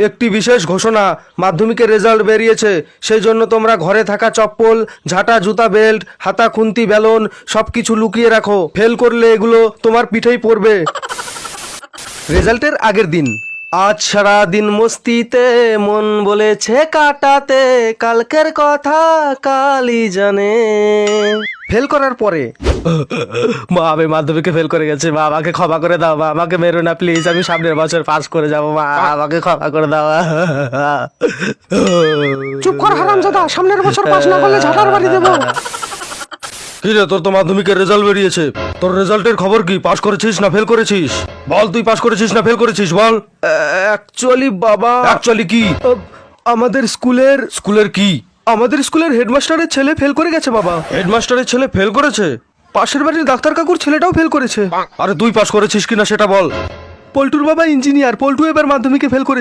একটি বিশেষ ঘোষণা, মাধ্যমিকের রেজাল্ট বেরিয়েছে, সেই জন্য তোমরা ঘরে থাকা চপ্পল, ঝাঁটা, জুতা, বেল্ট, হাতা, খুন্তি, বেলন সব কিছু লুকিয়ে রাখো। ফেল করলে এগুলো তোমার পিঠেই পড়বে। রেজাল্টের আগের দিন। আজ সারা দিন মস্তিতে মন বলেছে কাটাতে, কালকের কথা কালই জানে। ফেল করার পরে মা, আমি মাধ্যমিকে ফেল করে গেছি, মা আমাকে ক্ষমা করে দাও, মা আমাকে মেরো না প্লিজ, আমি সামনের বছর পাস করে যাবো, মা আমাকে ক্ষমা করে দাও। চুপ কর হারামজাদা, সামনের বছর পাস না করলে ঝাঁটার বাড়ি দেবো। কি রে, তোর তো মাধ্যমিকের রেজাল্ট বেরিয়েছে, তোর রেজাল্টের খবর কি? পাস করেছিস না ফেল করেছিস? বল, তুই পাস করেছিস না ফেল করেছিস, বল। অ্যাকচুয়ালি বাবা, অ্যাকচুয়ালি কি? আমাদের স্কুলের কি? আমাদের স্কুলের হেডমাস্টারের ছেলে ফেল করে গেছে বাবা। হেডমাস্টারের ছেলে ফেল করেছে? পাশের বাড়ির ডাক্তার কাকুর ছেলেটাও ফেল করেছে। আরে তুই পাস করেছিস কিনা সেটা বল। পল্টুর বাবা ইঞ্জিনিয়ার, পল্টু এবার মাধ্যমিকে ফেল করে